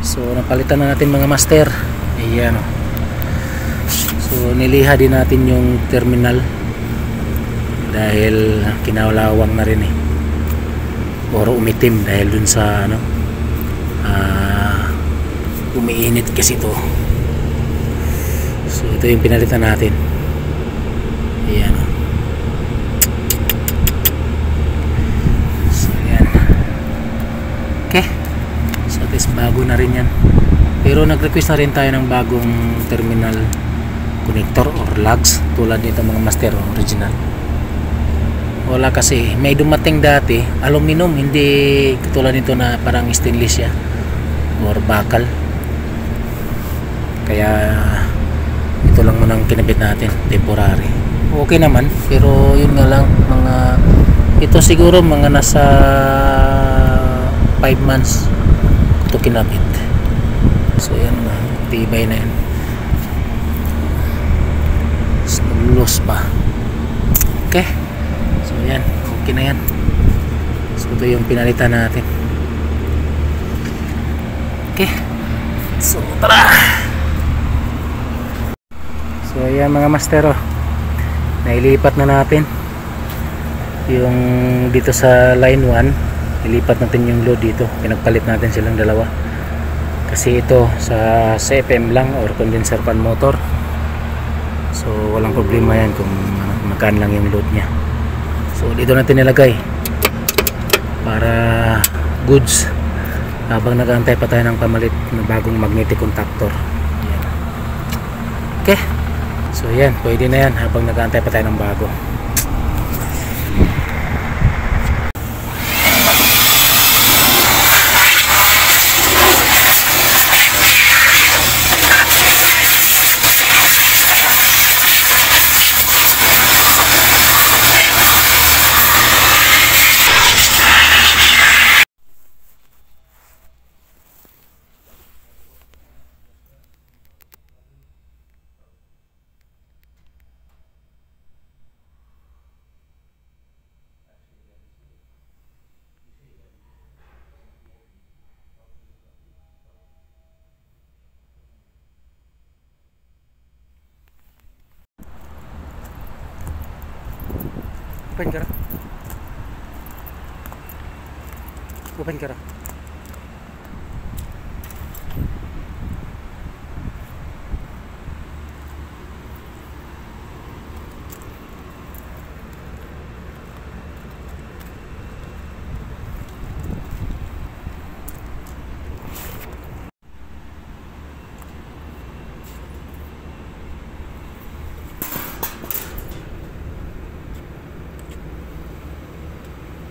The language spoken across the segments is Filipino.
So napalitan na natin mga master. Ayan o. So niliha din natin yung terminal dahil kinalawang na rin eh, or umitim dahil dun sa ano, umiinit kasi ito. So ito yung pinalitan natin. Ayan o. So ayan. Okay, so at least bago na rin yan, pero nag-request na rin tayo ng bagong terminal connector or lugs tulad nito mga master original. Wala kasi, may dumating dati aluminum, hindi katulad nito na parang stainless siya or bakal, kaya ito lang muna ang kinabit natin, temporary. Okay naman, pero yun nga lang, mga ito siguro mga nasa 5 months ito kinabit. So yan na, tibay na yan, lulus pa. Okay, so yan, okay na yan. So ito yung pinalitan natin. Okay, so tara. So ayan mga mastero, nailipat na natin yung dito sa line 1, ilipat natin yung load dito, pinagpalit natin silang dalawa kasi ito sa CFM lang or condenser fan motor. So walang problema yan kung magkaan lang yung load nya. So dito natin nilagay para goods habang nag-aantay pa tayo ng pamalit na bagong magnetic contactor. Yan. Okay, so yan, pwede na yan habang nag-aantay pa tayo ng bago. Open kara. Open kara.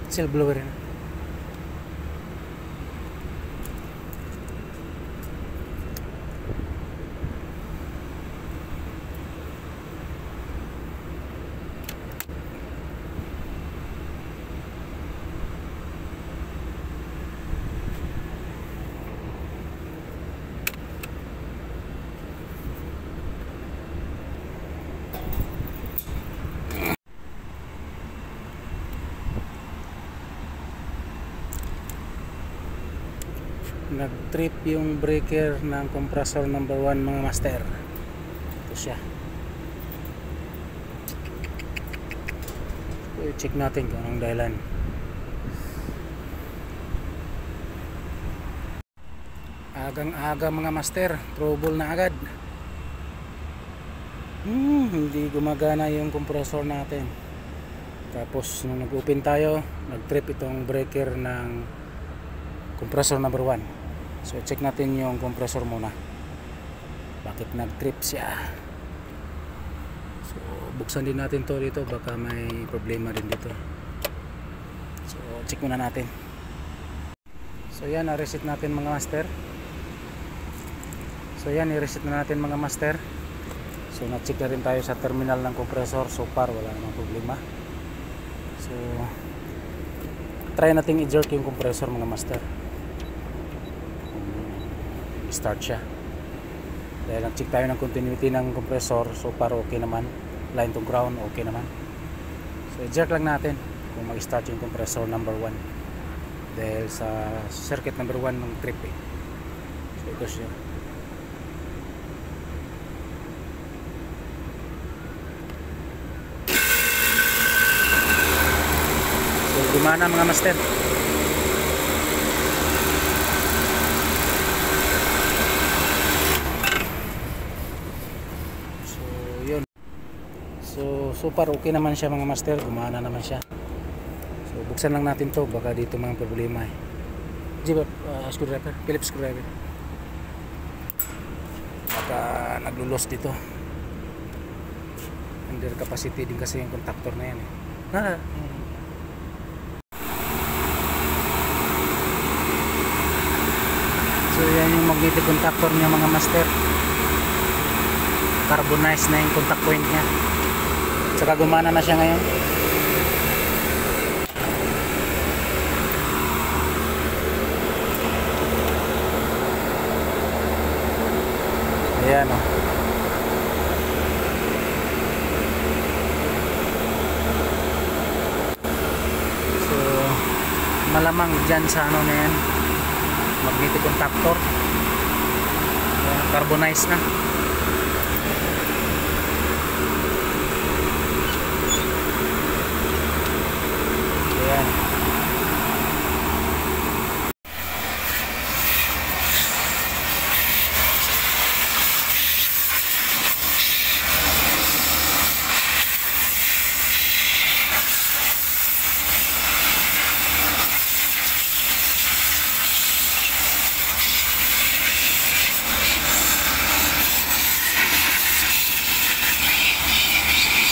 Seal blower yan. Nag-trip yung breaker ng compressor number 1 mga master. Ito siya. So, check natin kung anong dahilan. Agang-aga mga master, trouble na agad. Hindi gumagana yung compressor natin. Tapos nung nag-open tayo, nag-trip itong breaker ng compressor number 1. So check natin yung compressor muna, bakit nag-trip siya. So buksan din natin to dito, baka may problema din dito. So check muna natin. So yan, na-reset natin mga master. So yan, i-reset na natin mga master. So na-check na rin tayo sa terminal ng compressor. So far wala namang problema. So try natin i-jerk yung compressor mga master. Start siya dahil nag-check tayo ng continuity ng compressor. So far okay naman, line to ground okay naman. So i-jerk lang natin kung mag-start yung compressor number 1 dahil sa circuit number 1 ng trip eh. So Ito siya. So gumana mga master. So yun. So far okay naman siya mga master, gumana naman siya. So buksan lang natin to, baka dito mga problema eh. Screwdriver, Phillips screwdriver. Baka naglulos dito. Under capacity din kasi yung contactor na yan eh. So yan yung magnetic contactor niya mga master. Carbonized na yung contact point niya. Saka gumana na siya ngayon. Ayan o. So malamang dyan sa ano na yan, magnetic contactor. Ayan, carbonized na. Ayan.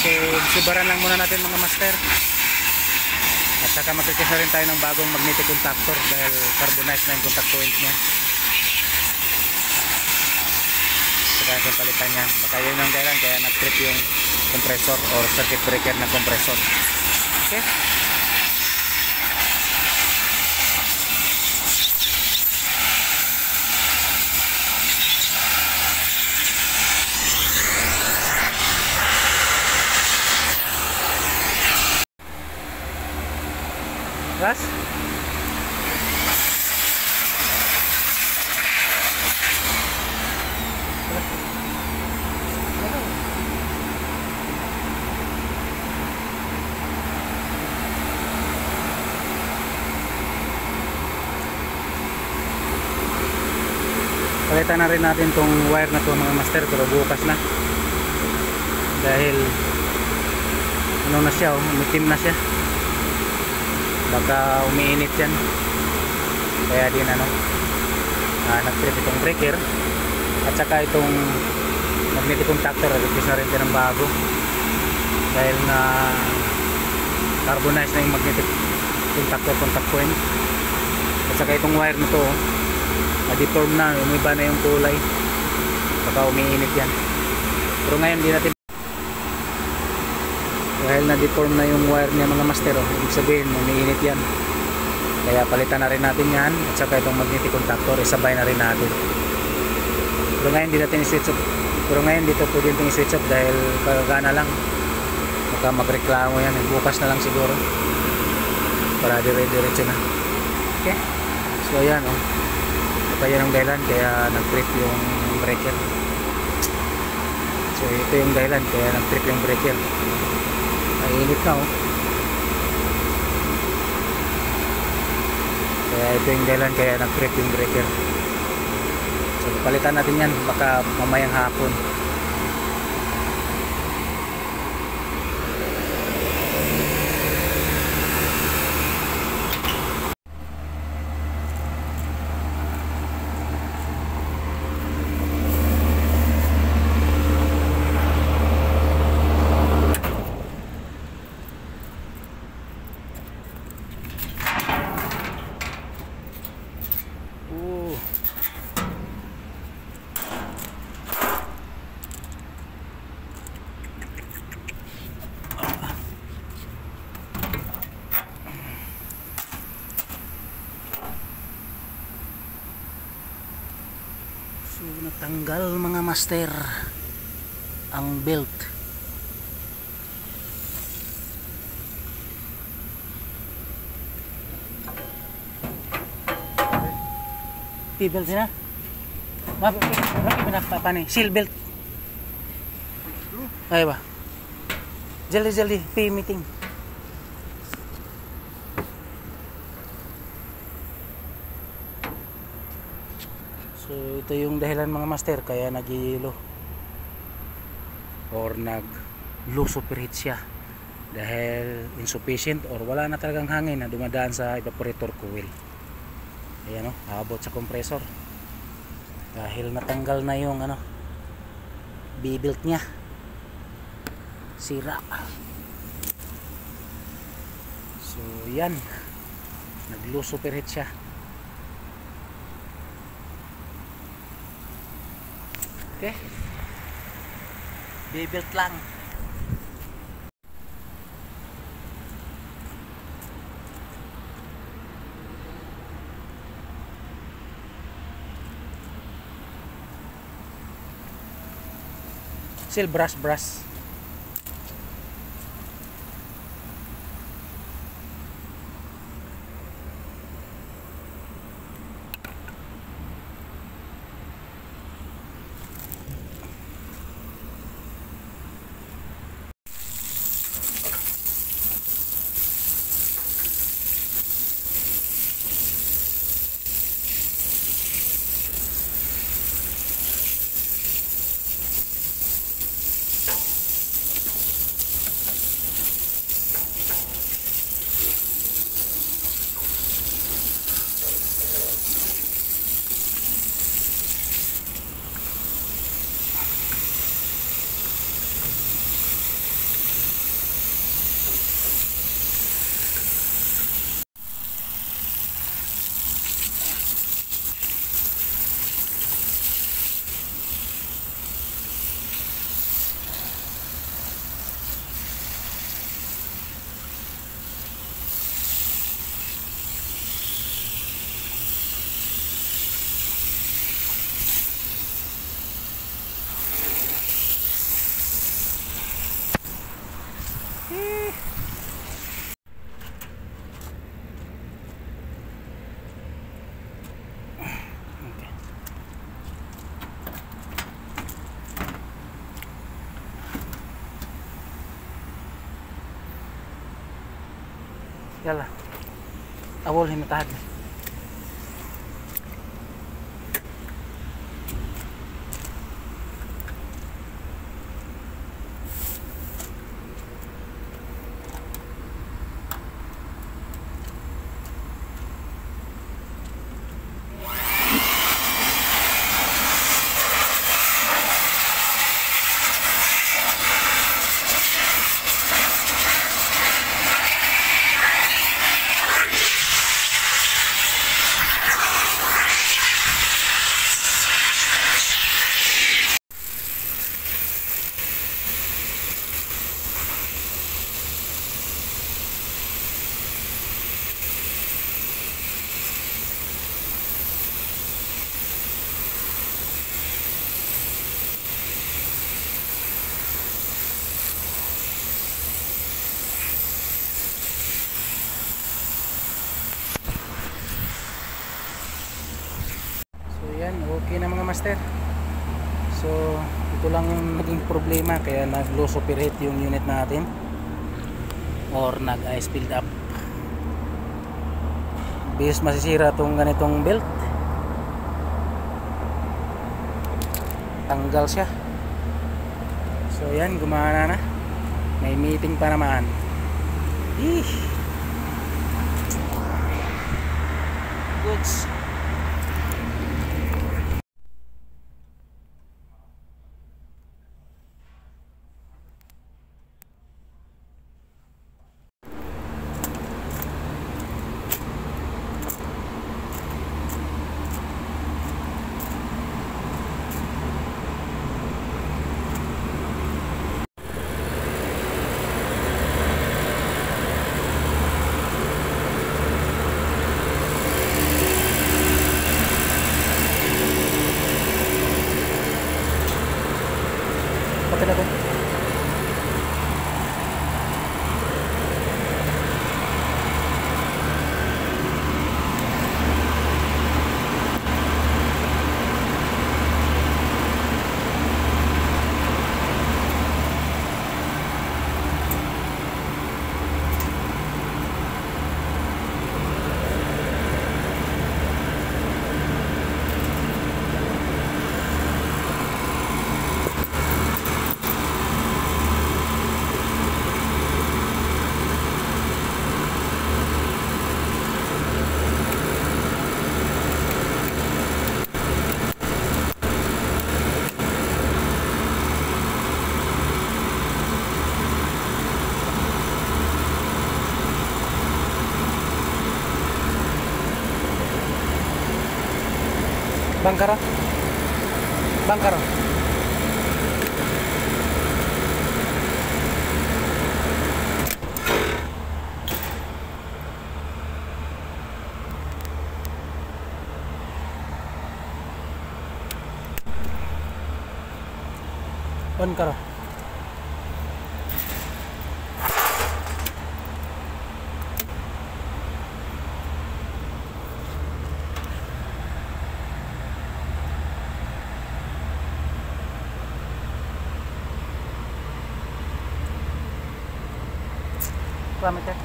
So subaran lang muna natin mga master. At saka magkikis na rin tayo ng bagong magnetic contactor dahil carbonized na yung contact point nya. Saka yung palitan nya. Baka yun ang dahilan kaya nag-trip yung compressor or circuit breaker ng compressor. Okay? Ras? Palitan na rin natin tong wire na to mga master, pero bukas na. Dahil ano na siya, umitim na siya. Baka umiinit yan. Kaya din ano, nag-trip itong breaker. At saka itong magnetic contactor, replace na rin din ng bago. Dahil na carbonized na yung magnetic contactor contact point. At saka itong wire na to, na-deform na, umiba na yung kulay. Baka umiinit yan. Pero ngayon hindi natin, dahil na-deform na yung wire niya mga master, ibig sabihin umiinit yan. Kaya palitan na rin natin yan. At saka itong magnetic contactor, isabay na rin natin. Pero ngayon hindi natin i-switch off. Pero ngayon dito pwede natin i-switch off dahil kagana lang. Baka magreklamo yan, bukas na lang siguro para dire-diretso na. Okay, so ayan kaya yung dahilan kaya nag-trip yung breaker. So ito yung dahilan kaya nag-trip yung breaker. Ay init na kaya ito yung dahilan kaya nag-trip yung breaker. So palitan natin yan baka mamayang hapon. So natanggal mga master ang belt. T-belt na. Rapi ba na pa ni? Seal belt. Ay ba? Jali, pay meeting. So ito yung dahilan mga master kaya nag-yelo or nag-low superheat siya dahil insufficient or wala na talagang hangin na dumadaan sa evaporator coil. Ayan o, aabot sa compressor dahil natanggal na yung B-belt nya, sira. So yan, nag-low superheat siya. Okay, B-belt lang. Still brush. Yala, awol hinatahad. Okay na mga master. So ito lang yung naging problema kaya nag low superheat yung unit natin or nag ice build up. Bis masisira tong ganitong belt, tanggal siya. So yan, gumana na. May meeting pa naman. Goods. Patay na to. Bangkaro. Bangkaro. On karo. Pamit ya.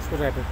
Screwdriver.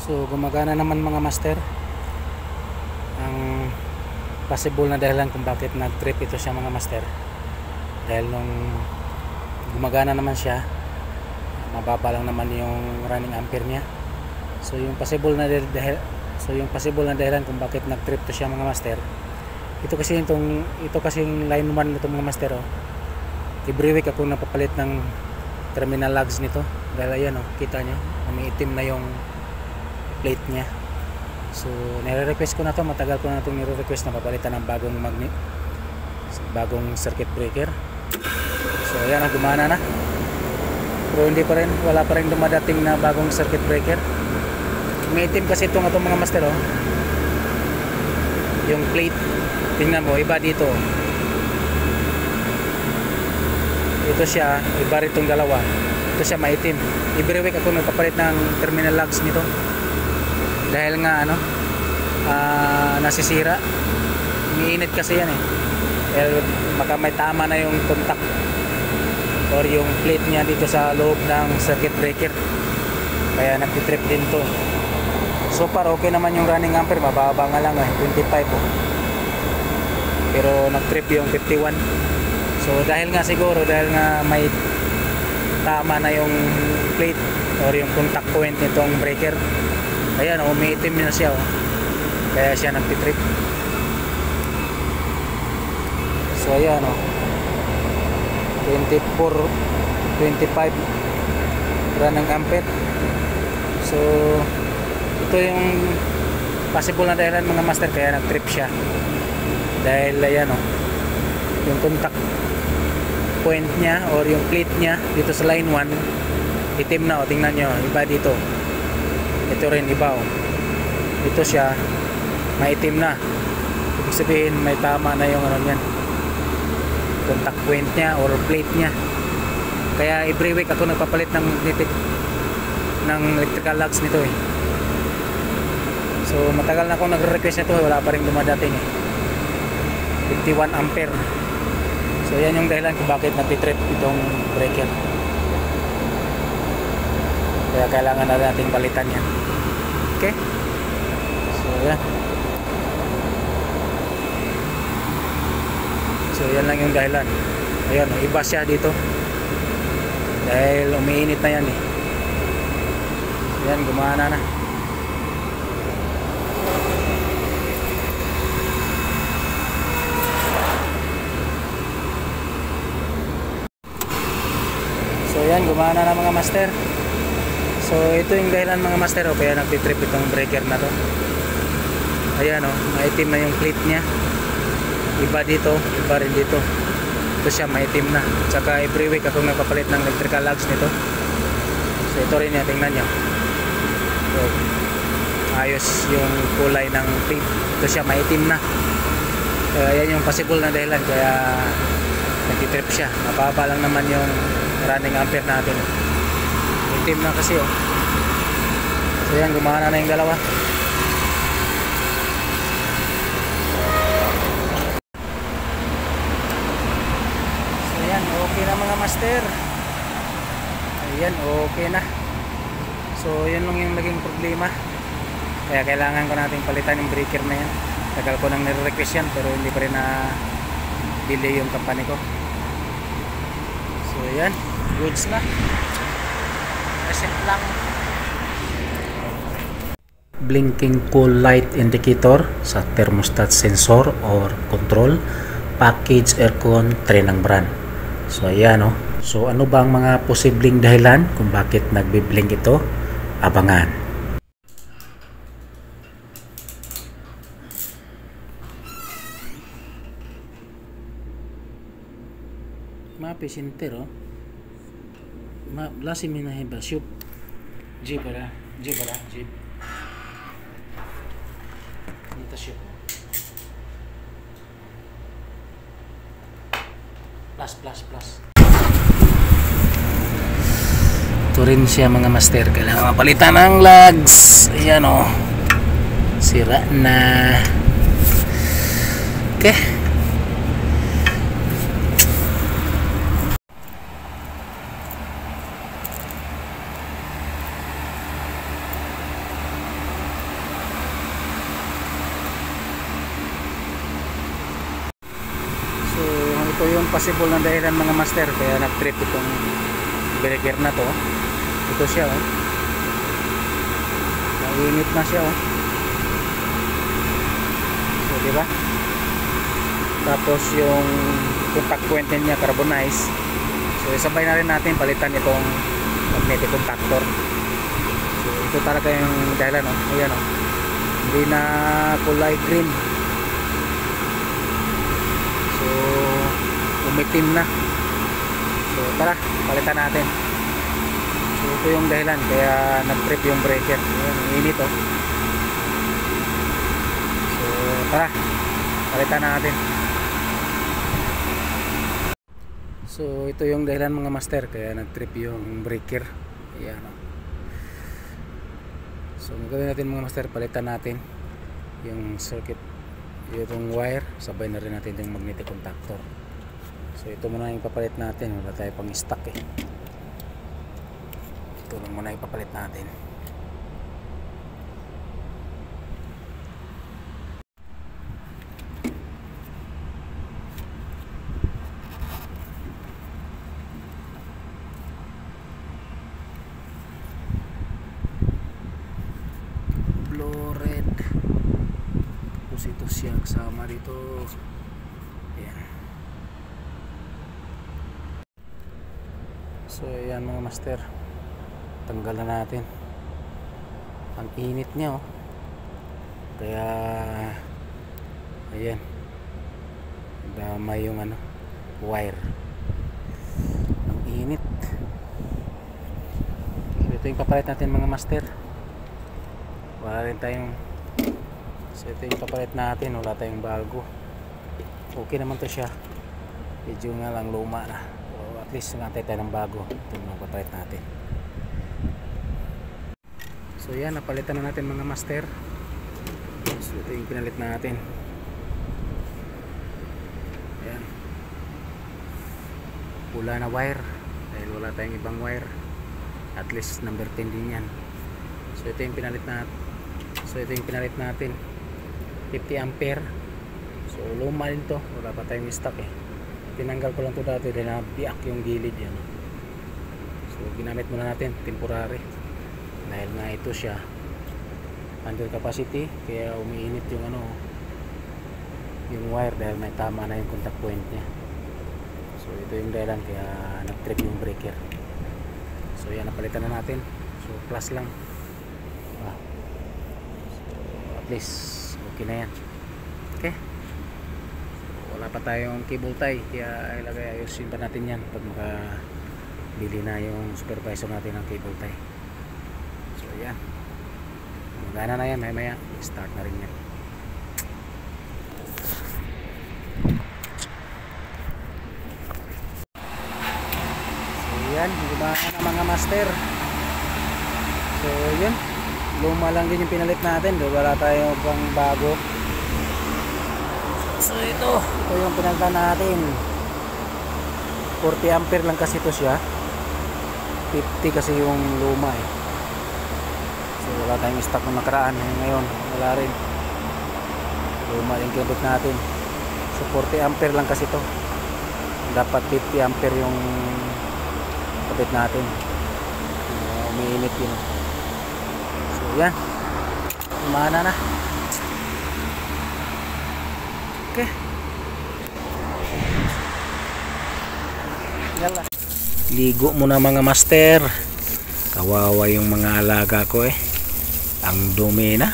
So gumagana naman mga master. Ang possible na dahilan kung bakit nag-trip ito siya mga master, dahil nung gumagana naman siya, mababa lang naman yung running ampere niya. So yung possible na dahilan kung bakit nag-trip to siya mga master, ito kasi yung line 1 nito mga master. Every week ako napapalit ng terminal lugs nito, dahil ayan kita nyo, umiitim na yung plate niya. So nire-request ko na to, matagal ko na itong nire-request na papalitan ng bagong magnet, bagong circuit breaker. So ayan, gumana na, pero hindi pa rin, wala pa rin dumadating na bagong circuit breaker. Umiitim kasi itong mga master. Yung plate, tingnan mo, iba dito, ito siya, iba rin itong dalawa, ito siya maitim. Every week ako nagpapalit ng terminal lugs nito, dahil nga nasisira, umiinit kasi yan dahil baka may tama na yung contact or yung plate niya dito sa loob ng circuit breaker, kaya nagtitrip din to. So far okay naman yung running ampere, mababa nga lang 25 pero nagtrip yung 51. So dahil nga may tama na yung plate or yung contact point nitong breaker, ayan, umiitim na siya kaya siya nagtitrip. So ayan 25 running ampere. So ito yung possible na dahilan mga master kaya nagtrip siya, dahil ayan yung contact point niya or yung plate niya dito sa line 1 itim na. Tingnan nyo, iba dito, ito rin iba dito siya maitim na, ibig sabihin may tama na yung niyan, contact point niya or plate niya. Kaya every week ako nagpapalit ng electrical lugs nito So matagal na ako nagre-request nito, wala pa rin dumadating 51 ampere. So yan yung dahilan kung bakit nagtitrip itong breaker, kaya kailangan na natin palitan yan. Okay, so yan, yan lang yung dahilan. Ayun, iba siya dito dahil umiinit na yan yan, gumana na. ayan, gumana na mga master. So ito yung dahilan mga master, kaya nagtitrip itong breaker na to. Ayan maitim na yung plate nya. Iba dito, iba rin dito. Ito siya, maitim na. Tsaka every week akong nagpapalit ng electrical lugs nito. So ito rin yan, tingnan nyo. So, ayos yung kulay ng plate. Ito siya, maitim na. Kaya yan yung possible na dahilan kaya nagtitrip siya. Mababa lang naman yung running ampere natin. Itim na kasi So yan, gumana na yung dalawa. So yan, okay na mga master. Ayan, okay na. So yun lang yung naging problema. Kaya kailangan ko nating palitan yung breaker na yan. Tagal ko nang nire-request yan pero hindi pa rin na delay yung company ko. So yan, goods na. Reset lang. Blinking cool light indicator sa thermostat sensor or control, package aircon, tray ng brand. So ayan So ano ba ang mga posibleng dahilan kung bakit nagbi-blink ito? Abangan. Mapisinter lasi minahiba syup jeep pala jeep nita syup plus ito rin siya mga master, kailangan mapalitan ng lugs. Ayan sira na. Okay. Ito yung possible na dahilan mga master kaya nag-trip itong breaker na to. Ito siya mainit na siya So diba? Tapos yung contact point niya carbonize. So isabay na rin natin palitan itong magnetic contactor. So ito talaga yung dahilan Ayan hindi na kulay green. So umitim na. So tara, palitan natin. So ito yung dahilan kaya nag-trip yung breaker. Ayan, init So tara, palitan natin. So ito yung dahilan mga master kaya nag-trip yung breaker. Ayan So gagawin natin mga master, palitan natin yung circuit, yung wire, sabay na rin natin yung magnetic contactor. So ito muna yung ipapalit natin, wala tayo pang stock ito lang muna ipapalit natin. Blue red, tapos ito siya kasama dito. Ayan. So ayan mga master, tanggalan natin. Ang init niya kaya ayan, damay yung wire. Ang init. So ito yung papalit natin mga master. Wala rin tayong So ito yung papalit natin, wala tayong bago. Okay naman to siya, medyo nga lang luma na. At least natin tayo ng bago. Ito yung papalit natin. So yan, napalitan na natin mga master. So ito yung pinalit natin. Ayan, pula na wire dahil wala tayong ibang wire. At least number 10 din yan. So ito yung pinalit natin. 50 ampere. So luma din to, wala pa tayong stock Tinanggal ko lang to dati dahil nabiyak yung gilid yan. So ginamit muna natin temporary dahil nga ito siya under capacity, kaya umiinit yung yung wire dahil may tama na yung contact point niya. So ito yung dahilan kaya nag-trip yung breaker. So yan, napalitan na natin. So plus lang. So, at least okay na yan. Okay. So, wala pa tayong cable tie, kaya ayusin pa natin yan pag makabili na yung supervisor natin ng cable tie. So yan, magana na yan, maya start na rin yan. So yan, gumana na mga master. So yun, luma lang din yung pinalit natin, wala tayong pang bago. So ito yung pinalitan natin. 40 ampere lang kasi ito siya, 50 kasi yung luma eh. So wala tayong stock ng nakaraan, ngayon wala rin, luma yung kinabit natin. So 40 ampere lang kasi ito, dapat 50 ampere yung kabit natin. Umiinit yun. So yan, umana na. Okay, yala, ligo muna mga master. Kawawa yung mga alaga ko eh, ang dumi na,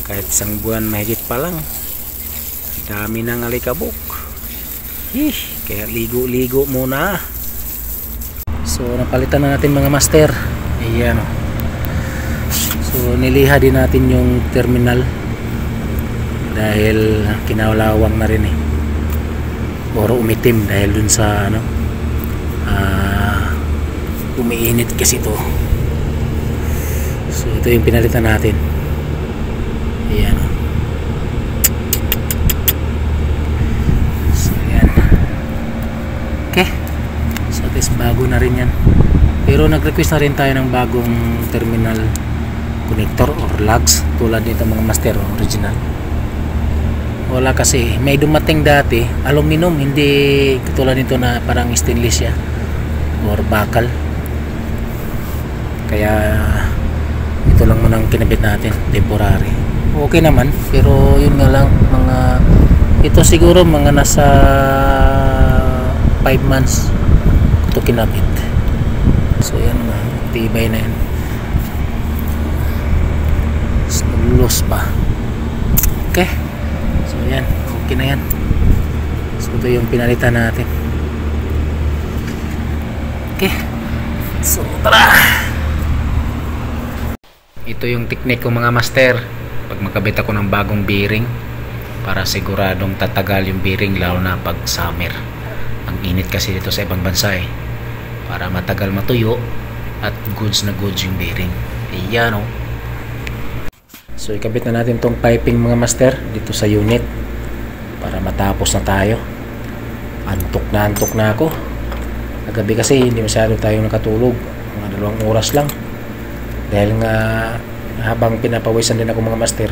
kahit isang buwan mahigit pa lang, dami ng alikabok. Kaya ligo-ligo muna. So napalitan na natin mga master. Ayan. So niliha din natin yung terminal dahil kinalawang na rin eh, or umitim dahil dun sa ano, umiinit kasi ito. So ito yung pinalitan natin. Ayan. So ayan. Okay, so this bago na rin yan, pero nag-request na rin tayo ng bagong terminal connector or lugs tulad nito mga master, original. Wala kasi, may dumating dati aluminum, hindi katulad nito na parang stainless siya or bakal. Kaya ito lang muna ang kinabit natin, temporary. Okay naman, pero yun nga lang, mga ito siguro mga nasa 5 months ito kinabit. So yan, tibay na yan. Nag-loose pa. Okay, so yan, okay na yan. So ito yung pinalitan natin. Okay, so tara. Ito yung technique ko mga master pag makabit ako ng bagong bearing, para siguradong tatagal yung bearing, lalo na pag summer. Ang init kasi dito sa ibang bansa eh, para matagal matuyo at goods na goods yung bearing. Ayan o. So ikabit na natin tong piping mga master dito sa unit para matapos na tayo. Antok na ako. Kagabi kasi hindi masyado tayo nakatulog, mga 2 oras lang, dahil nga habang pinapawisan din ako mga master,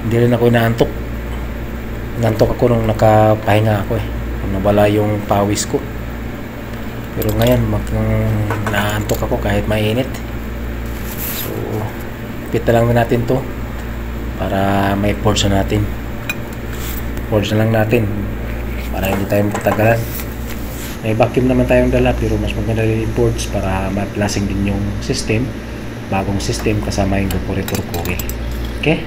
hindi rin ako inaantok. Nantok ako nung nakapahinga ako eh, nawala yung pawis ko. Pero ngayon naantok ako kahit mainit. So pita lang natin to para may forge na natin. Forge na lang natin para hindi tayo matagalan. May vacuum naman tayong dala, pero mas maganda rin yung boards para ma-plasing din yung system, bagong system kasama yung evaporator coil. Okay?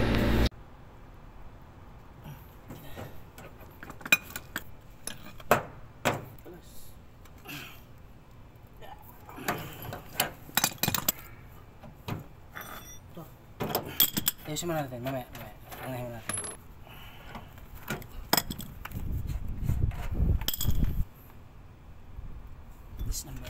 Ayusin mo natin, mamaya. Anahin mo natin. This number.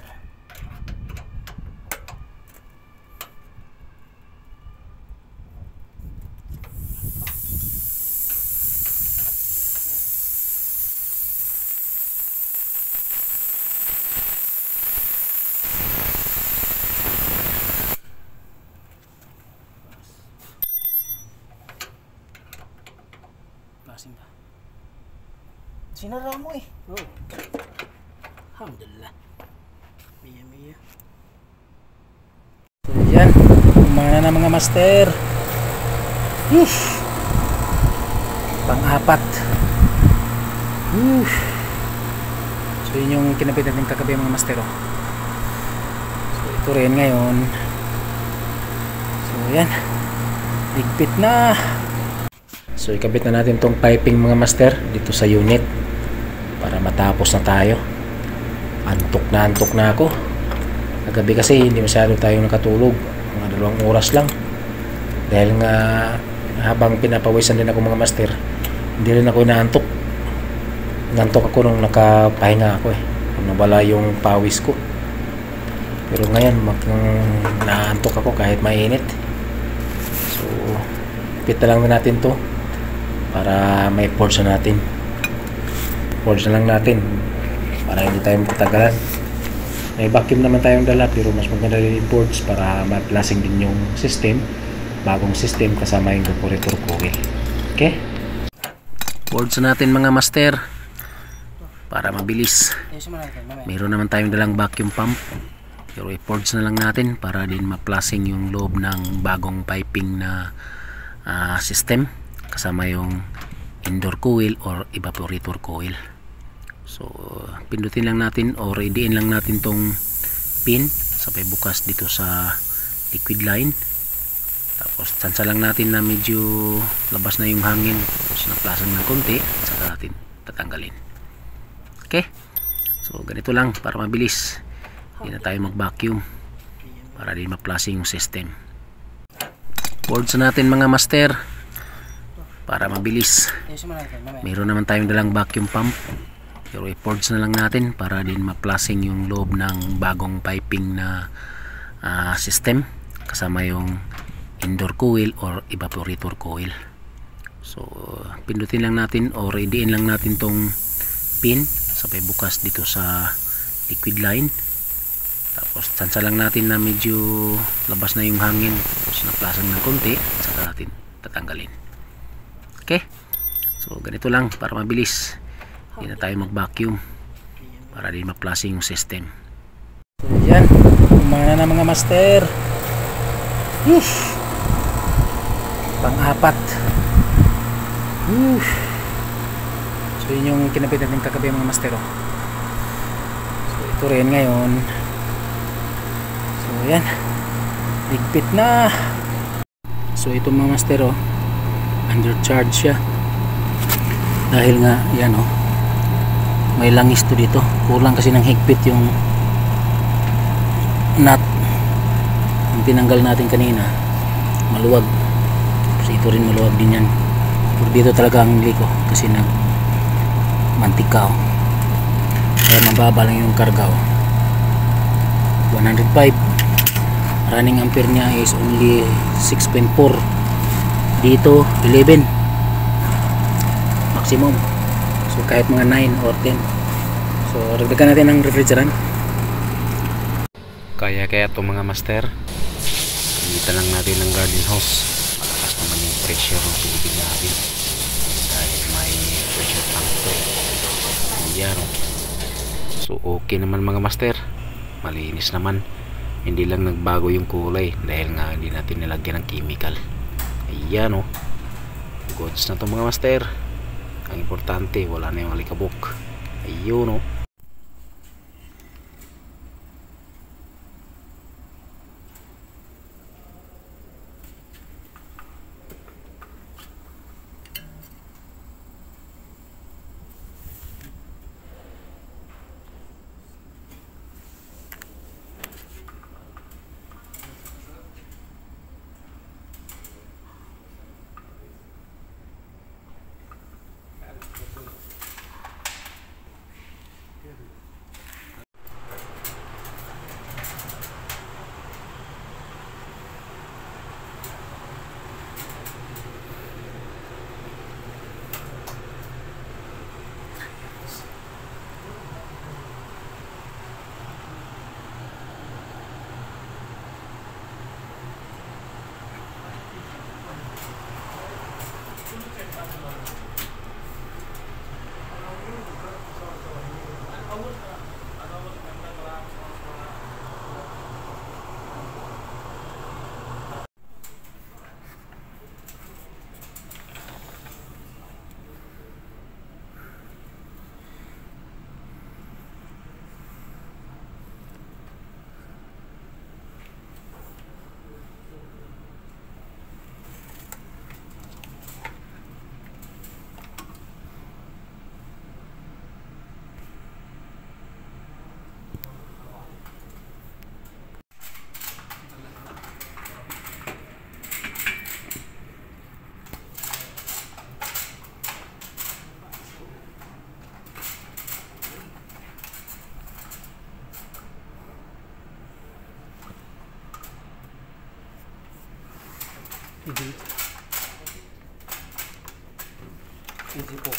Lasing ba? Sinara mo eh. Oh. Alhamdulillah. Miya. So yan, kumana na mga master. Pang-apat. So yun yung kinabit natin kagabi mga master. ito rin ngayon. So yan, higpit na. So ikabit na natin tong piping mga master dito sa unit para matapos na tayo. Antok na ako. Kagabi kasi hindi masyado tayo nakatulog, mga 2 oras lang, dahil nga habang pinapawisan din ako mga master, hindi rin ako inaantok. Nantok ako nung nakapahinga ako nung nawala yung pawis ko. Pero ngayon naantok ako kahit mainit. So pit na lang natin to para may forge na natin. Forge na lang natin para hindi tayo matagalan. May vacuum naman tayong dala, pero mas maganda rin yung boards para ma-plasing din yung system, bagong system kasama yung evaporator coil. Okay? Boards natin mga master para mabilis. Meron naman tayong dalang vacuum pump, pero i-boards na lang natin para din ma-plasing yung loob ng bagong piping na system kasama yung indoor coil or evaporator coil. So pindutin lang natin o readyin lang natin tong pin sabay bukas dito sa liquid line, tapos tsansa lang natin na medyo labas na yung hangin, tapos naplasan ng konti, saka natin tatanggalin. Okay, so ganito lang para mabilis, hindi na tayo mag vacuum para din ma-plasing yung system. Boards natin mga master para mabilis. Meron naman tayong dalang vacuum pump, pero i-forge na lang natin para din ma-plasing yung loob ng bagong piping na system kasama yung indoor coil or evaporator coil. So pindutin lang natin o readyin lang natin tong pin sabay bukas dito sa liquid line, tapos tsansa lang natin na medyo labas na yung hangin, tapos naplasan ng konti, saka natin tatanggalin. Okay, so ganito lang para mabilis, hindi na tayo mag vacuum para din ma-plasing yung system. So yan, umana na mga master. Pang-apat. So yun yung kinabit natin kagabi mga master. So ito rin ngayon. So yan, higpit na. So ito mga master, undercharge siya dahil nga yan may langis to dito, kulang kasi ng higpit yung nut yung tinanggal natin kanina, maluwag. So ito rin maluwag din yan, pero dito talaga ang liko kasi nag mantika kaya mababa lang yung karga 105. Running ampere niya is only 6.4, dito 11 maximum. So kahit mga 9 or 10. So dagdagan natin ng refrigerant. Kaya ito mga master, initan lang natin ng garden hose. Malakas naman yung pressure ng tubig natin dahil may pressure tank to. Ayan. So okay naman mga master, malinis naman. Hindi lang nagbago yung kulay dahil nga hindi natin nilagyan ng chemical. Ayan goods na to mga master. Ang importante wala na yung alikabok. Ayun Easy po.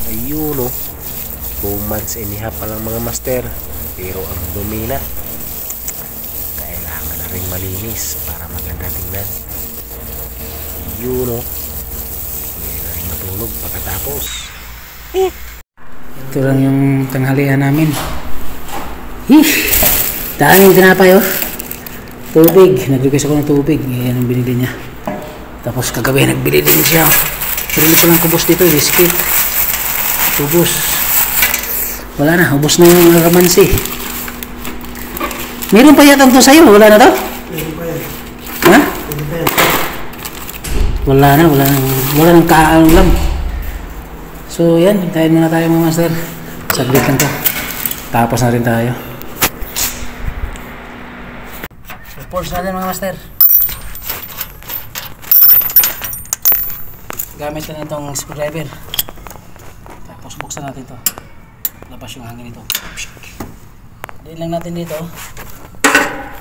Ayun o, 2 months and a half pa lang mga master, pero ang dumi na. Kailangan na rin malinis para maganda tingnan. Ayun o, hindi na rin matulog pagkatapos. Ito lang yung tanghalian namin. Daming tinapay oh. Tubig, nag-request ako ng tubig. Yan ang binili niya. Tapos kagabi nagbili din siya. Sarili ko lang kubos dito, biscuit. Ubus. Wala na, ubus na yung agamansi. Meron pa yata ito sa'yo, wala na to? Meron pa yan. Ha? Meron pa yan. Wala nang kaalam. So yan, hintayin muna tayo mga master. Saglit lang to. Tapos na rin tayo. So force natin mga master. Gamit na itong screwdriver. Buksan natin to, labas yung hangin nito. Diin lang natin dito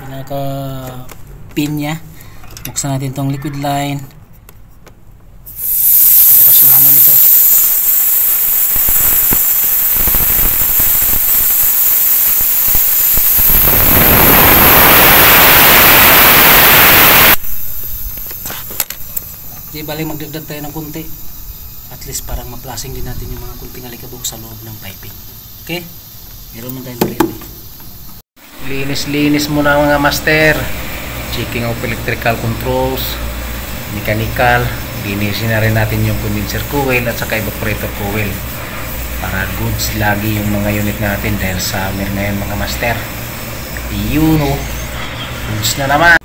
pinaka pin nya. Buksan natin tong liquid line, labas yung hangin nito. Di bali magdagdag tayo ng kunti. At least parang ma-plasing din natin yung mga kunting alikabok sa loob ng piping. Okay? Meron man tayong pwede. Linis muna mga master. Checking of electrical controls, mechanical. Linisin na rin natin yung condenser coil at saka evaporator coil. Para goods lagi yung mga unit natin dahil summer ngayon mga master. Iyon o. Goods na naman.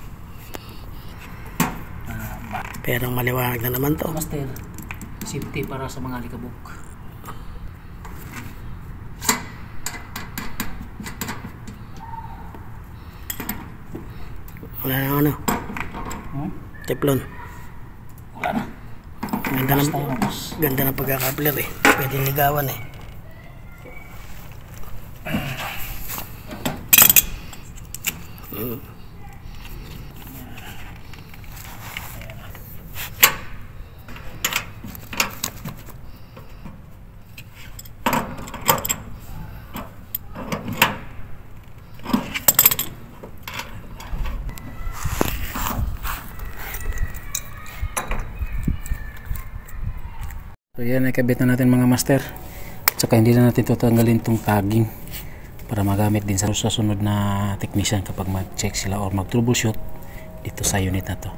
Pero maliwanag na naman to. Master. Safety para sa mga alikabok. Wala na ano? Teflon. Wala na. Ganda ng pagkakapler eh. Pwede ligawan eh. So yan, nakabit na natin mga master. At saka hindi na natin tatanggalin itong tagging para magamit din sa susunod na technician kapag mag-check sila or mag-troubleshoot dito sa unit na to.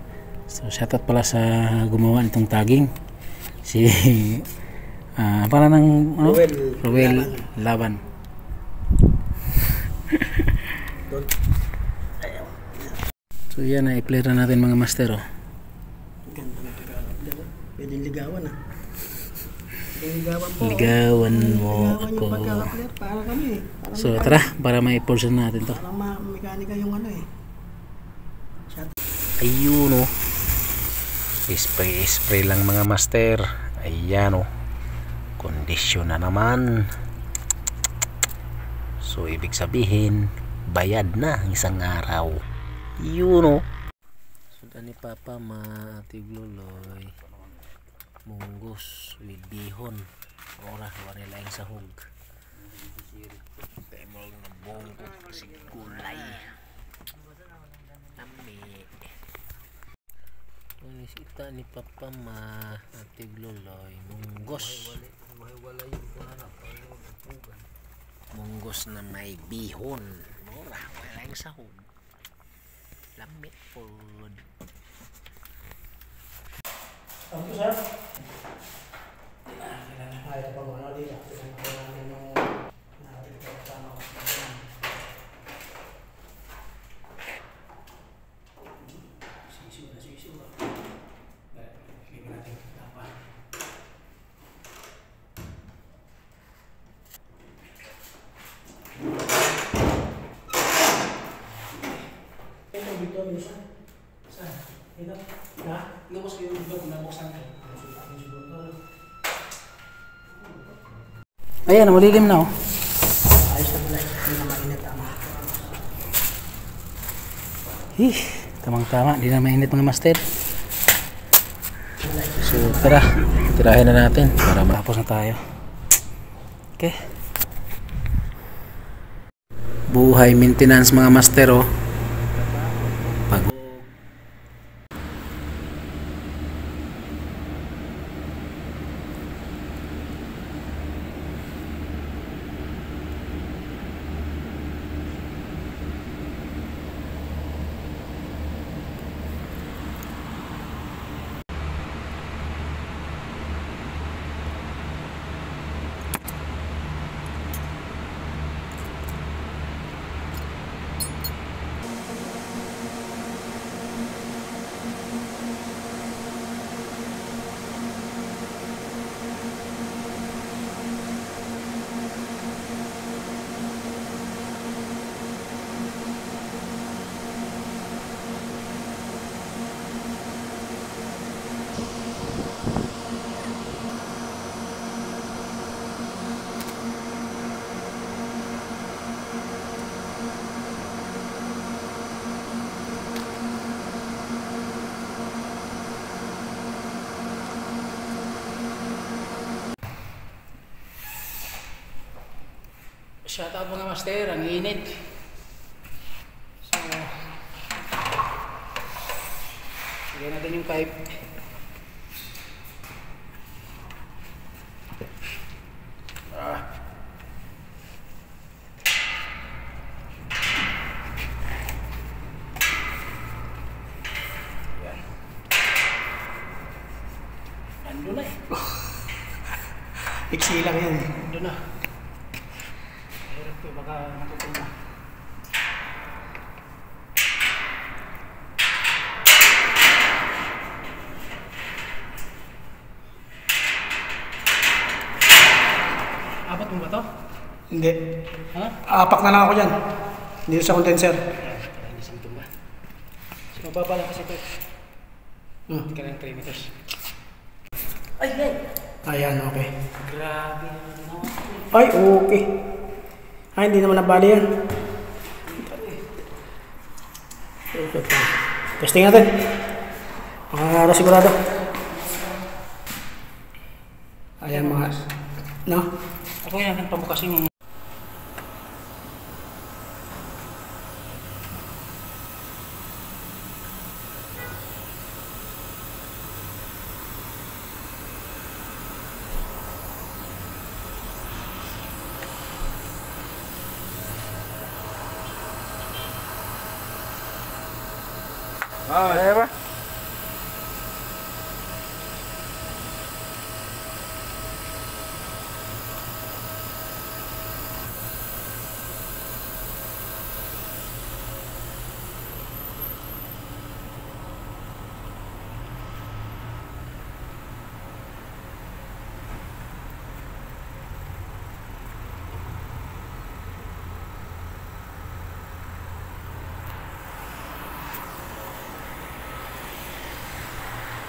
So shoutout pala sa gumawa nitong tagging, si para ng ano? Ruel Laban. So yan, na-i-play na natin mga master oh. Ganda ng pagkakapler. Pwede ligawan ah. Ligawan mo ako. Para kami. So tara, para ma-i-portion natin to. Para mekanika yung ano eh. Ayun oh. Spray lang mga master. Ayan oh. Kondisyon na naman. So ibig sabihin bayad na ang isang araw. Yun oh. Suda ni Papa matigluloy munggos with bihon. Ora wala laing sahog. Kaya mo nga bongko si gulay. Nami. Isita ni Papa matigluloy munggos. Munggos na may bihon. Ora wala laing sahog. Lamit food. Ang sir? Ay, ito pang ano dito. Pinagpapalala namin yung natin ito kasama ko. Sisiw na. Hindi natin dapat. Ito dito, minsan. Saan? Ito? Ha? Lubos kayo dito kung nabuksan kayo. Ayan, malilim na oh. Ayos na pala. Hindi na mainit tama. Tamang-tama, di na mainit mga master. So tara, tirahin na natin para matapos na tayo. Okay. Buhay maintenance mga master oh. Shoutout mga master, ang init. So, lagyan natin yung pipe. Yan. Ando na eh. Iksi lang yan. Ando na. Baka natutunan. Apat mo ba to? Hindi. Ha? Apak na lang ako dyan. Dito sa condenser. Hindi sa tumba. So mababa lang kasi ito. Hindi ka lang 3 meters. Ay, ay! Ayan, okay. Grabe. Ay, okay. Ay, hindi naman nabali yan. Testing natin. Mga sigurado. Ayan mga... No? Ako yan, pabukasin yung... Kaya ba?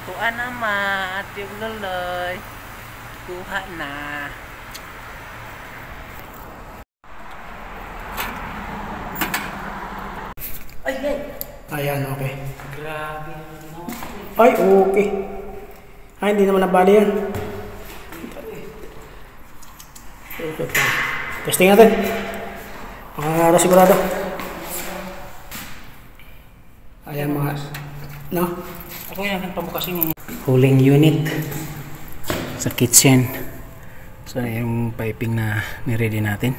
Tuan naman at yung luloy. Kuha na. Ay, ay. Ayan, okay. Grabe. Ay, okay. Ay, hindi naman nabali yan. Testing natin. Para sigurado. Ayan mga... No? Ako yan ang pamukasin. Cooling unit sa kitchen. So yung piping na ni-ready natin.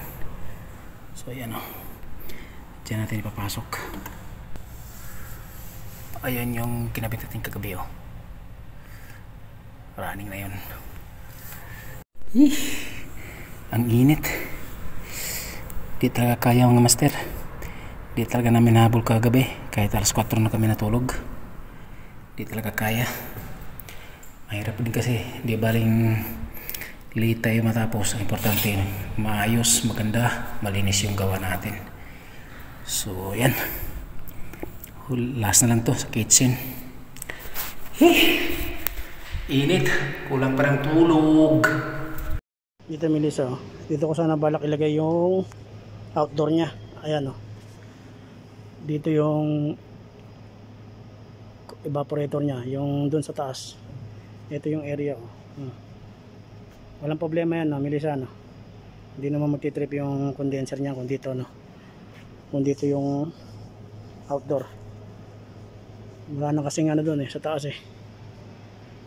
So ayan o. Diyan natin ipapasok. Ayan yung kinabit natin kagabi o. Running na yun. Ang init. Di talaga kaya mga master. Di talaga namin nahabol kagabi. Kahit alas 4 na kami natulog. Di talaga kaya. Mahirap din kasi. Di baling late tayo matapos. Ang importante maayos, maganda, malinis yung gawa natin. So yan. Last na lang to sa kitchen. Init. Kulang pa ng tulog. Dito Melissa, dito ko sana balak ilagay yung outdoor niya. Ayan o. Dito yung evaporator niya, yung dun sa taas. Ito yung area o. Walang problema yan, no, Melissa, no? Hindi naman magtitrip yung condenser niya kung dito, no? Kung dito yung outdoor. Wala na kasing ano dun sa taas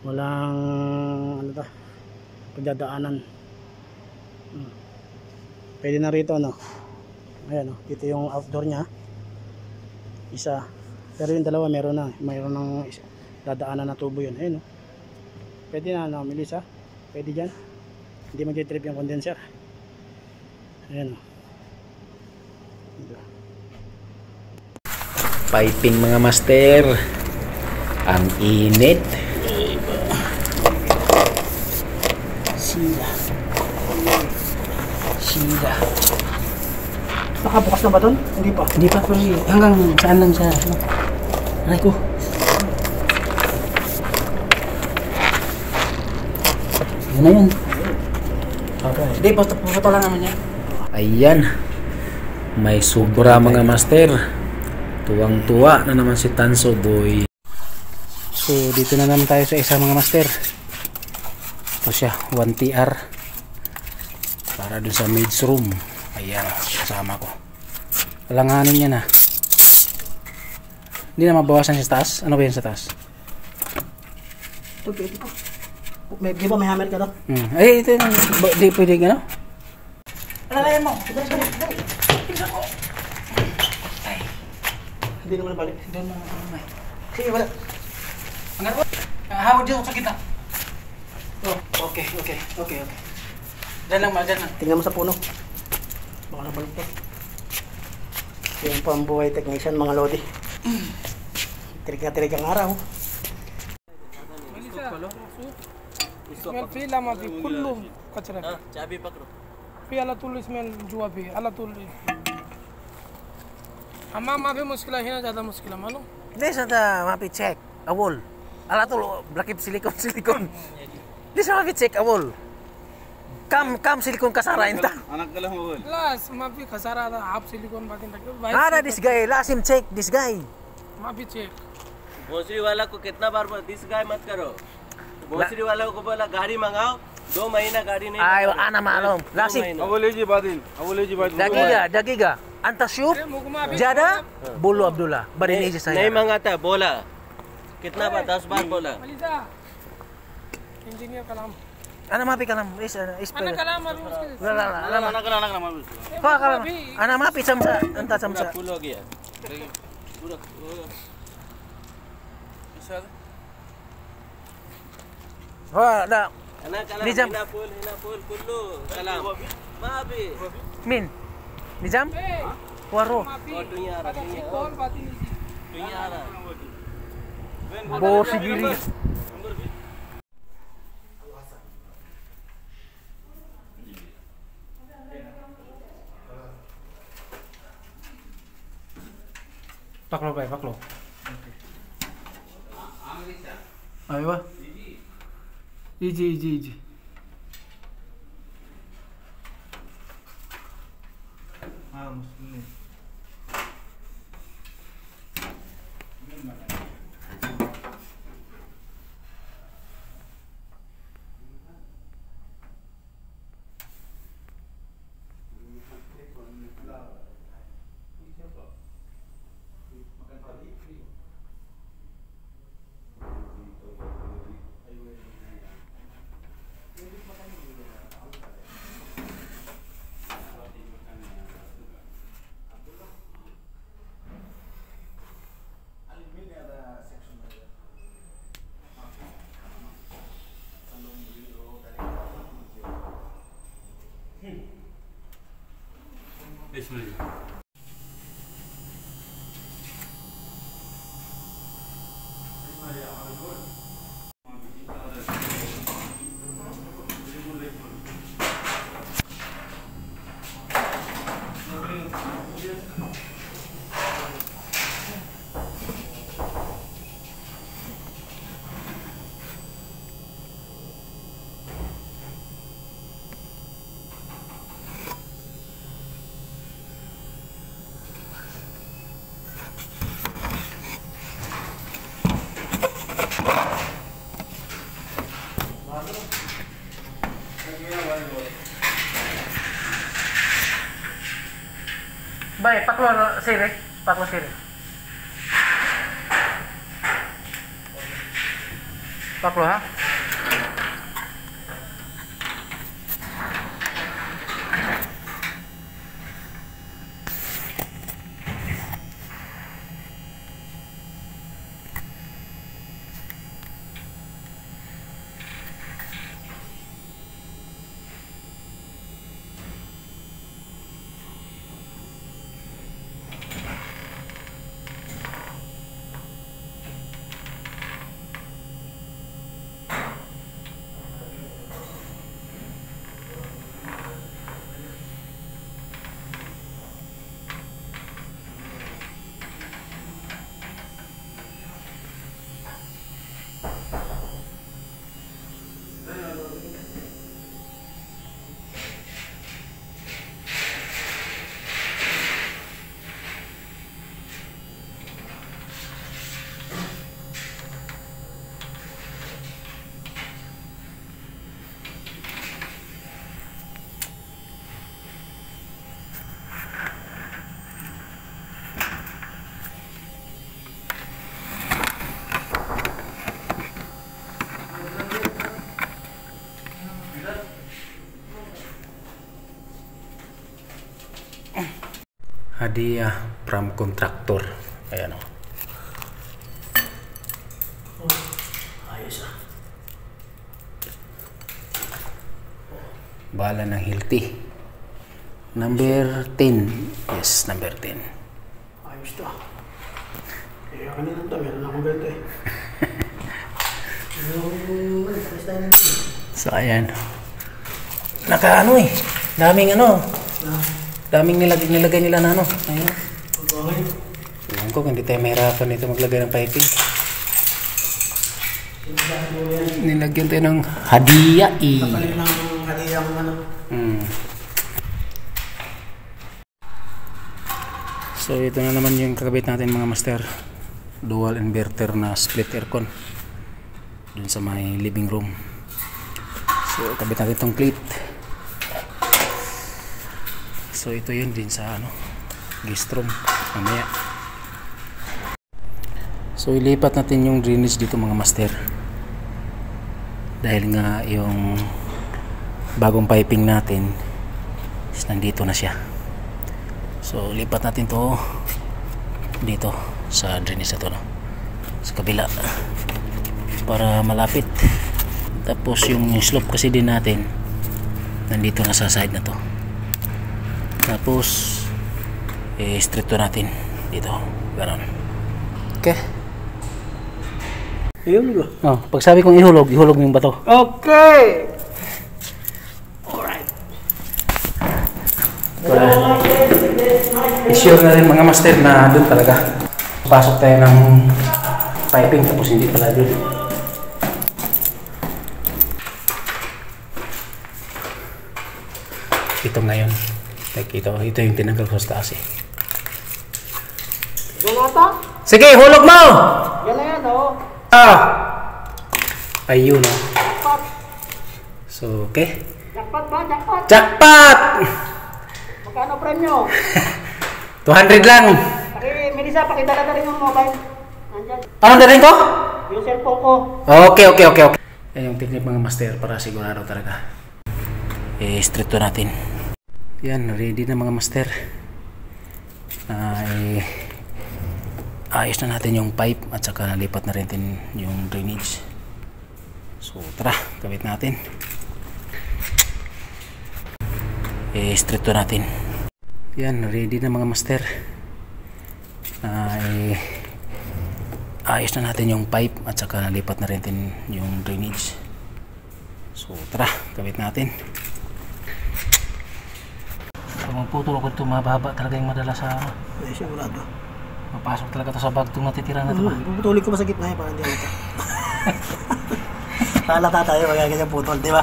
walang ano ta, pagdadaanan. Pwede na rito, no? Ayan, no? Dito yung outdoor nya isa, pero yung dalawa meron ng dadaanan na tubo yun. Ayan, no? Pwede na, no, Melissa? Pwede dyan, hindi mag-trip yung condenser. Ayan, no? Piping mga master. Ang init. Sila. Nakabukas na ba doon? Hindi pa. Hindi pa pero hanggang saan lang siya. Aray ko. Yan na yun. Okay. Hindi, puto lang naman yan. Ayan. May sobra mga master. Tuwang-tuwa na naman si Tanso Boy. So dito na naman tayo sa isa mga master. Ito siya, 1TR. Para dun sa maid's room. Ayan, kasama ko. Alanganin niya na. Hindi na mabawasan sa taas. Ano ba yan sa taas? Ito, pwede pa. Di ba may hammer ka to? Ay, ito yung... Di pwede gano? Alalayan mo! Dali! Tingnan ko! Ay. Hindi naman balik. Doon na naman. Sige, wala. Hanggang po. Hawag dito sa kita. Oh, okay. Diyan lang. tingnan mo sa puno. Baka nabalik to. Yung pambuhay technician, mga lodi. Tirig na tirig ang araw. Smell फी लामा फी कुल्लू कचरा चाबी पकड़ो फी अला तुल स्मेल जुआ फी अला तुल हमाम माफी मुश्किल है ना ज़्यादा मुश्किल है मालूम This is the mapi check a wall. Ala to blakip silikon. This is mapi check a wall. Kam silikon kasara inta. anak dalam mobil लास माफी खसारा था आप सिलिकॉन बातें तक Ada this guy. Last him check this guy. माफी चेक भोसरी वाला को कितना बार बोला दिस गाय मत करो भोसरी वाला को बोला गाड़ी मंगाओ 2 महीना गाड़ी नहीं Ay, मंगाओ। ana malum. Last him. अवलेजी बादिल Dagiga. Anta shoot. Jada. Bulu Abdullah. Badini नहीं saya. मंगाता बोला कितना बार 10 बार बोला मलिजा इंजीनियर कलाम Ana mapi kalam. Is अना कलाम मालूम मुश्किल La. anak nama Pa kalam. Ana mapi samsa. Anta samsa. Full हो गया पूरा Oh, da. anak kalam Nizam. hina full kullu kalam maafi Min. Nizam? Waro. माफी और दुनिया आ रहा अच्छी कॉल बातें नहीं दुनिया आ रहा Bosi giri. Paklo. ايوه يجي يجي يجي مسلمين Baik, paklo siri. Paklo ha? Hadiah from kontraktor. Ayan o. Ayos ah. Bala ng Hilti. Number 10. Yes, number 10. Ayos to. Eh, akin na lang to. Meron akong ganito eh. So, ayan. Naka-ano eh. Daming ano. Daming nilagay nila na ano. Ayun. Alam ko, hindi tayo mahirapan nito maglagay ng piping. Nilagyan tayo ng hadiah eh. Kapalit ng hadiah ng ano. So, ito na naman yung kakabit natin mga master. Dual inverter na split aircon. Dun sa may living room. So, kabit natin itong clip. So ito yun din sa ano, guest room mamaya. So ilipat natin yung drainage dito mga master. Dahil nga yung bagong piping natin is nandito na siya. So lipat natin to dito sa drainage na to, no? Sa kabila para malapit. Tapos yung slope kasi din natin nandito na sa side na to. Tapos straight to natin dito, gano'n. Okay. Ayun ko. Oh, pag sabi kong ihulog yung bato. Okay. Alright. Para i-sure na rin mga master na doon talaga pasok tayo ng piping, tapos hindi pala doon. ito ngayon. Ito yung tinanggal ko sa taas eh. Yan na ito? Sige, hulog mo! Yan na yan, oh. Ayun oh. Jackpot. So, okay. Jackpot ba? Jackpot. Jackpot! Magkano premyo? 200 lang. Melissa, pakidala na rin yung mobile. Nandyan. Anong dalhin ko? Yung cellphone ko. Okay. Yan yung technique mga master para sigurado talaga. Straight to natin. Yan, ready na mga master. Ayos na natin yung pipe at saka nalipat na rin din yung drainage. So tara, gawin natin. Straight to natin. Yan, ready na mga master. Ayos na natin yung pipe at saka nalipat na rin din yung drainage. So tara, gawin natin. Pag magputol ako ito, mababa talaga yung madala sa ano. Sigurado. Mapasok talaga ito sa bag itong natitira na ito. Puputulin ko pa sa gitna eh, para hindi ito. Halata tayo, magaganyan putol, di ba?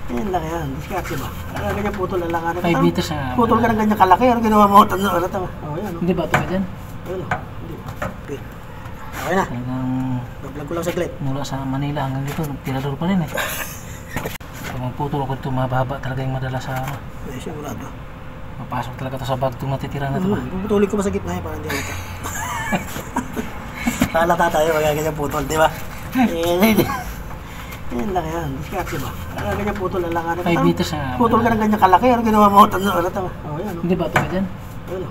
Yan lang yan, diskarte ba? Ganyan putol lang lang. 5 meters na. Putol ka ng ganyan kalaki, ano ginawa mo? Ano ito? Yan. Hindi ba ito ka dyan? Ayun o. Okay. Okay na. Vlog ko lang saglit. Mula sa Manila hanggang dito, tirador pa rin eh. Pag magputol ako ito, mababa talaga yung madala sa ano. Sigurado. Mapasok talaga ito sa bag itong natitira na ito. Puputulin ko pa sa gitna eh, para hindi ito. Halata tayo, magaganyan putol, di ba? Yan lang yan, diskarte ba? Ganyan putol lang lang. 5 meters na. Putol ka ng ganyan kalaki, ano ginawa mo? Ano ito? Yan o. Hindi ba ito ka dyan? Ayun o.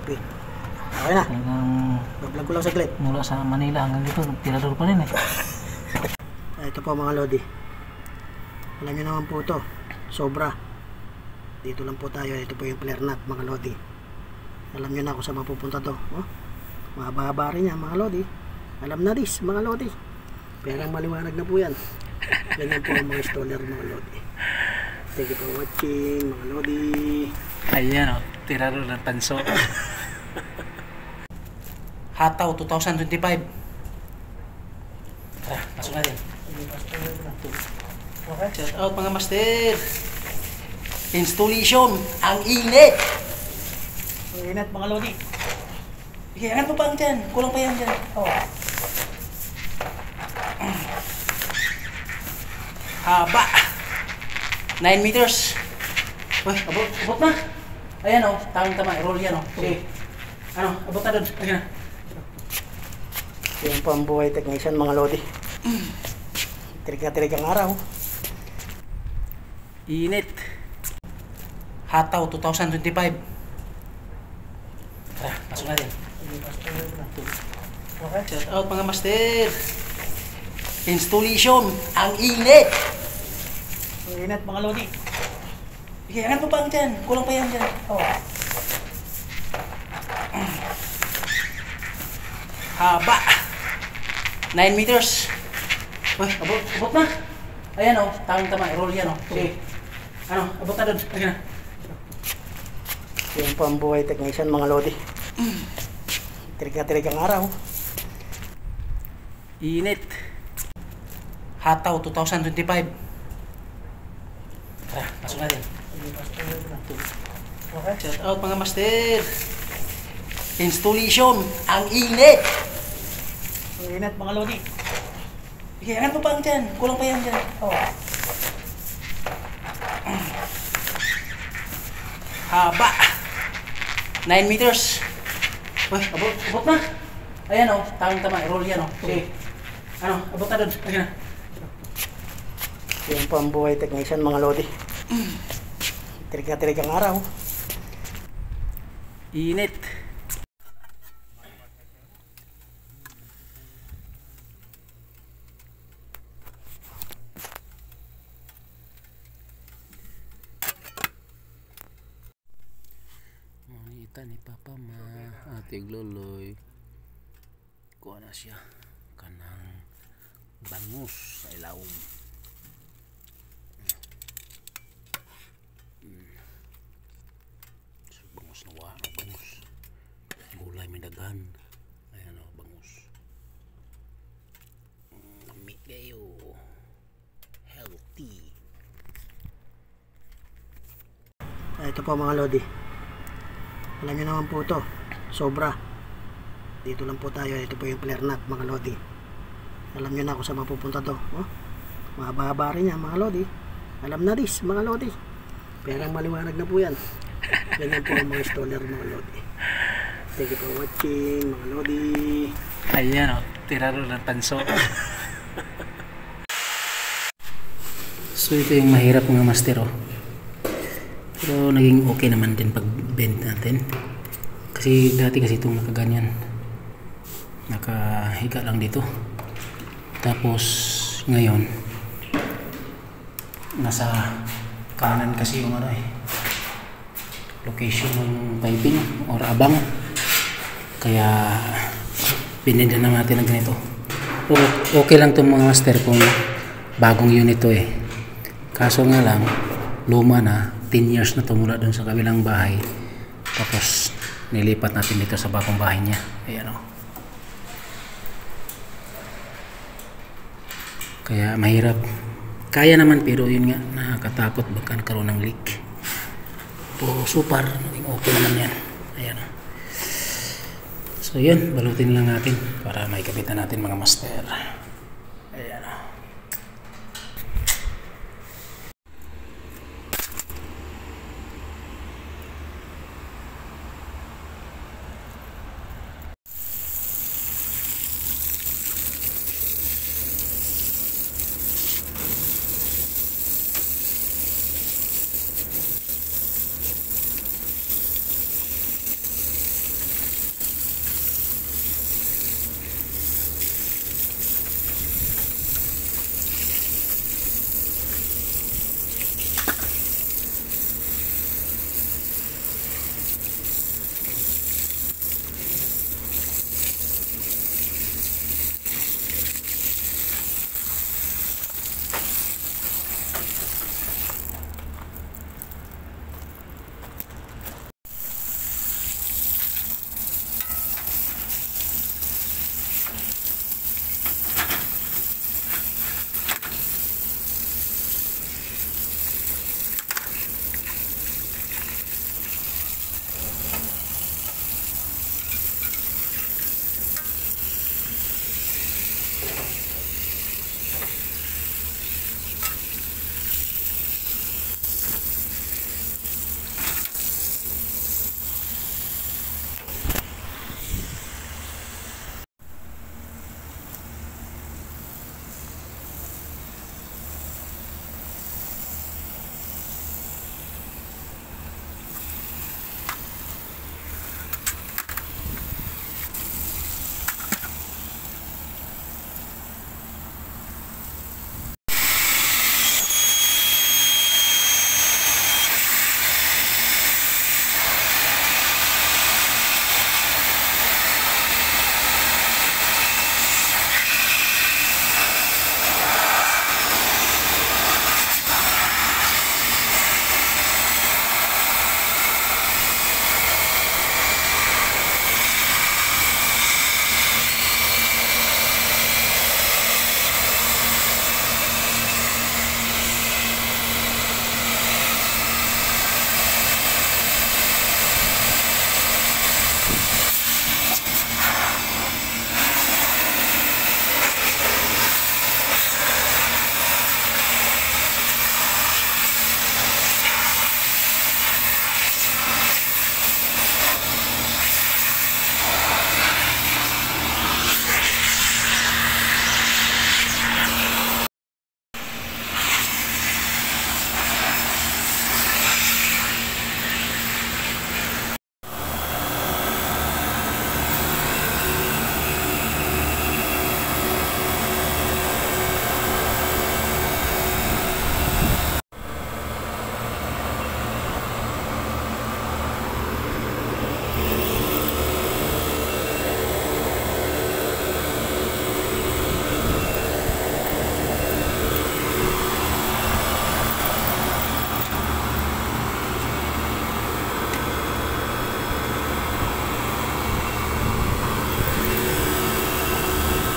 Okay. Okay na. Vlog ko lang saglit. Mula sa Manila hanggang dito, tirador pa rin eh. Ito po mga lodi. Alam nyo naman po ito. Sobra. Dito lang po tayo. Ito po yung flare nut mga lodi. Alam nyo na kung saan mapupunta to. Oh? Mahaba-haba rin yan mga lodi. Alam na dis mga lodi. Pero maliwanag na po yan. Ganyan po ang mga installer mga lodi. Thank you for watching mga lodi. Ayan o, tirador ng tanso. Hataw 2025. Tara, pasok natin. Okay. Shout out mga master. Installation, ang init. Ang init mga lodi. Okay, angat mo pa ang dyan. Kulang pa yan dyan. Haba. 9 meters. Uy, abot na. Ayan o, tamang-tama. Roll yan o. Okay. Ano, abot na doon. Ayan na. Yung pambuhay technician mga lodi. Tirik na tirik ang araw. Init. Hataw 2025. Tara, pasok natin. Okay. Shout out mga master. Installation, ang init. Ang init mga lodi. Okay, angat mo pa ang dyan. Kulang pa yan dyan. Haba. 9 meters. Uy, abot na. Ayan o, tamang-tama. Roll yan o. Okay. Ano, abot na doon. Ayan na. Yung pambuhay technician mga lodi. Tirik na tirik ang araw. Init. Hataw 2025. Tara, pasok natin. Okay. Shout out mga master. Installation, ang init. Ang init mga lodi. Okay, angat mo pa ang dyan. Kulang pa yan dyan. Haba. 9 meters. Uy, abot na. Ayan o, tamang-tama. Roll yan o. Okay. Ano, abot na doon. Ayan na. Yung pambuhay technician mga lodi. Tirik na tirik ang araw. Init. Manita ni Papa Ma, Ate Gloloy. Kuha na siya kanang bangus sa ilawom. Bangus na wala, bangus. Gulay may daghan. Ayan o, bangus. Meat kayo. Healthy. ito po mga lodi, alam nyo naman po ito, sobra. Dito lang po tayo. Ito po yung flare nut mga lodi. Alam nyo na kung saan mapupunta to. Oh, mahaba-haba rin yan mga lodi. Alam na dis mga lodi. Pero maliwanag na po yan. Ganyan po ang mga installer mga lodi. Thank you for watching mga lodi. Ayan o, tiraro ng tanso. So ito yung mahirap mga master o. Pero naging okay naman din pag bend natin. Kasi dati kasi itong nakaganyan, nakahiga lang dito. Tapos ngayon nasa kanan kasi yung ano location ng piping or abang, kaya binenda na natin ng ganito. So, okay lang itong mga master kung bagong unit to kaso nga lang luma na, 10 years na to mula dun sa kabilang bahay, tapos nilipat natin dito sa bagong bahay niya. Ayan o. Kaya mahirap. Kaya naman pero yun nga, nakakatakot baka nagkaroon ng leak. Pero so far, naging okay naman yan. Ayan o. So yun, balutin lang natin para may kapitan natin mga master.